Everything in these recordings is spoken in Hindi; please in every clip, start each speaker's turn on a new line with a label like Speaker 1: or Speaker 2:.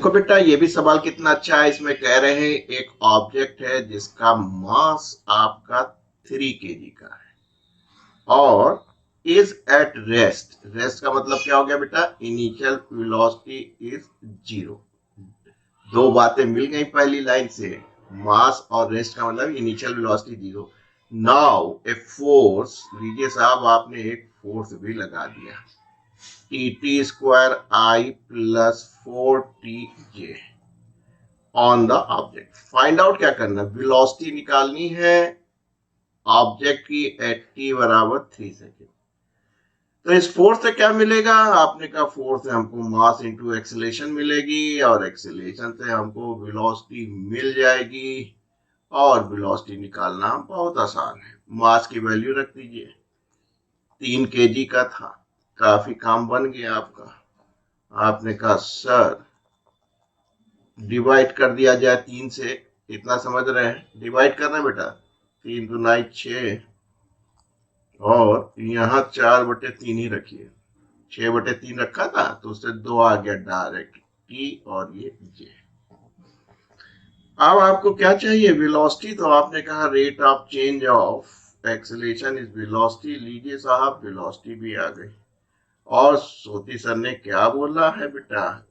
Speaker 1: देखो बेटा, ये भी सवाल कितना अच्छा है। इसमें कह रहे हैं एक ऑब्जेक्ट है जिसका मास आपका 3 kg का है और इज एट रेस्ट। रेस्ट का मतलब क्या हो गया बेटा? Initial velocity is 0। दो बातें मिल गई पहली लाइन से। मास और रेस्ट का मतलब initial velocity 0। Now a force, लीजिए साहब आपने एक फोर्स भी लगा दिया, T square I plus 4tj on the object. Find out क्या करना? वेलोसिटी निकालनी है ऑब्जेक्ट की एट टी बराबर 3 सेकेंड। तो इस फोर्स से क्या मिलेगा? आपने कहा फोर्स से हमको मास इंटू एक्सेलेरेशन मिलेगी और एक्सेलेरेशन से हमको वेलोसिटी मिल जाएगी और वेलोसिटी निकालना बहुत आसान है। मास की वैल्यू रख दीजिए, 3 kg का था, काफी काम बन गया आपका। आपने कहा सर डिवाइड कर दिया जाए 3 से, इतना समझ रहे हैं? डिवाइड करना बेटा, 3 दूना 6 और यहाँ 4/3 ही रखिए। 6/3 रखा था तो उससे 2 आ गया डायरेक्ट, टी और ये जे। अब आपको क्या चाहिए? वेलोसिटी। तो आपने कहा rate of change of acceleration is velocity. लीजिए साहब वेलोसिटी भी आ गई। और सोती सर ने क्या बोला है बेटा?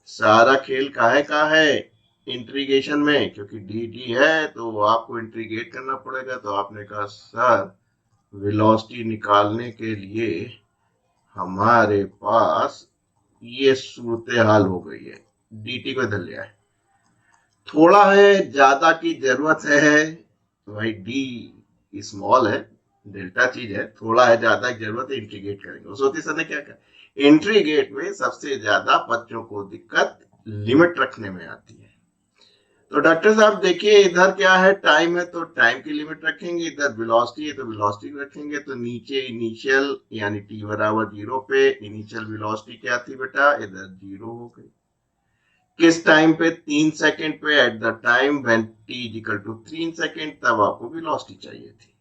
Speaker 1: सारा खेल काहे का है? इंट्रीगेशन में, क्योंकि डी डी है तो आपको इंट्रीगेट करना पड़ेगा। तो आपने कहा सर वेलोसिटी निकालने के लिए हमारे पास ये सूरत हाल हो गई है। dt को इधर ले आए, थोड़ा है ज्यादा की जरूरत है भाई। डी स्मॉल है, डेल्टा चीज है, थोड़ा है ज्यादा की जरूरत है, इंट्रीगेट करेंगे। सोती सर ने क्या कहा? इंट्रीगेट में सबसे ज्यादा बच्चों को दिक्कत लिमिट रखने में आती है। तो डॉक्टर साहब देखिए, इधर क्या है? टाइम है तो टाइम की लिमिट रखेंगे, इधर वेलोसिटी है तो वेलोसिटी रखेंगे। तो नीचे इनिशियल यानी t बराबर 0 पे इनिशियल वेलोसिटी क्या थी बेटा? इधर 0 हो गई। किस टाइम पे? 3 सेकेंड पे। At the time when t equal to 3 second, तब आपको वेलोसिटी चाहिए थी।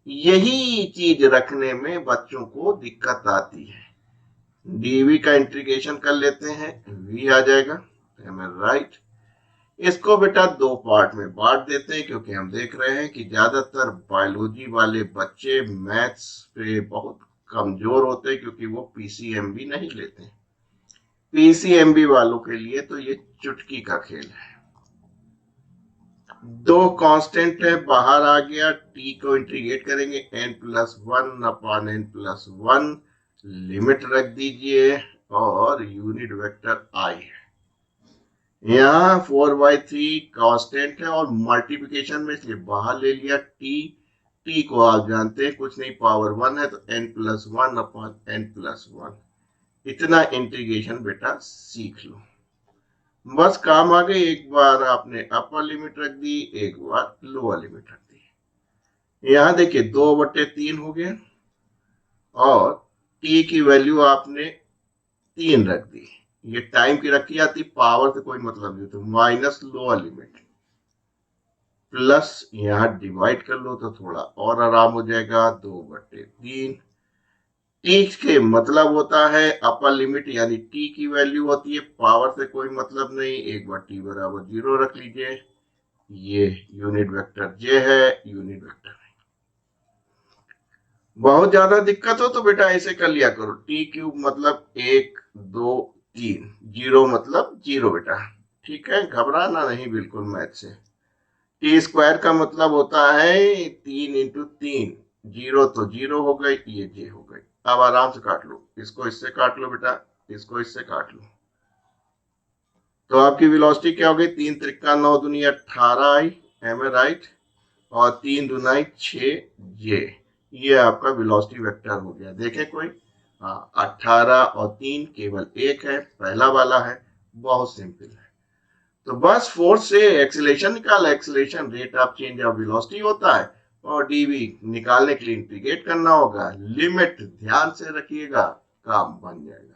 Speaker 1: यही चीज रखने में बच्चों को दिक्कत आती है। dv का इंटीग्रेशन कर लेते हैं, v आ जाएगा। एम आई राइट? इसको बेटा दो पार्ट में बांट देते हैं, क्योंकि हम देख रहे हैं कि ज्यादातर बायोलॉजी वाले बच्चे मैथ्स पे बहुत कमजोर होते हैं, क्योंकि वो पीसीएमबी नहीं लेते। पीसीएमबी वालों के लिए तो ये चुटकी का खेल है। दो कांस्टेंट है, बाहर आ गया। टी को इंटीग्रेट करेंगे, n+1/n+1 लिमिट रख दीजिए और यूनिट वेक्टर आई है। यहाँ 4/3 कांस्टेंट है और मल्टीप्लिकेशन में इसलिए बाहर ले लिया। टी को आप जानते हैं कुछ नहीं, पावर 1 है, तो n+1/n+1। इतना इंटीग्रेशन बेटा सीख लो, बस काम आ गई। एक बार आपने अपर लिमिट रख दी, एक बार लोअर लिमिट रख दी। यहाँ देखिए 2/3 हो गया और टी की वैल्यू आपने 3 रख दी। ये टाइम की रखी जाती, पावर से कोई मतलब नहीं। तो माइनस लोअर लिमिट प्लस यहाँ डिवाइड कर लो तो थोड़ा और आराम हो जाएगा। 2/3 टी के मतलब होता है अपर लिमिट, यानी टी की वैल्यू होती है, पावर से कोई मतलब नहीं। एक बार टी बराबर 0 रख लीजिए। ये यूनिट वेक्टर जे है, यूनिट वेक्टर है। बहुत ज्यादा दिक्कत हो तो बेटा ऐसे कर लिया करो, टी क्यूब मतलब 1 2 3, 0 मतलब 0 बेटा। ठीक है, घबराना नहीं बिल्कुल मैथ से। टी स्क्वायर का मतलब होता है 3 × 3, 0 तो 0 हो गई, ये जे हो गई। अब आराम से काट लो, इसको इससे काट लो बेटा, इसको इससे काट लो। तो आपकी वेलोसिटी क्या हो गई? 3 × 3 = 9 दूनी 18 आई, एम ए राइट? और 3 दूना 6 जे, ये आपका वेलोसिटी वेक्टर हो गया। देखें कोई? हाँ, 18 और 3 केवल एक है, पहला वाला है। बहुत सिंपल है। तो बस फोर्स से एक्सीलरेशन निकाला। Acceleration rate of change of velocity होता है और डीवी निकालने के लिए इंटीग्रेट करना होगा। लिमिट ध्यान से रखिएगा, काम बन जाएगा।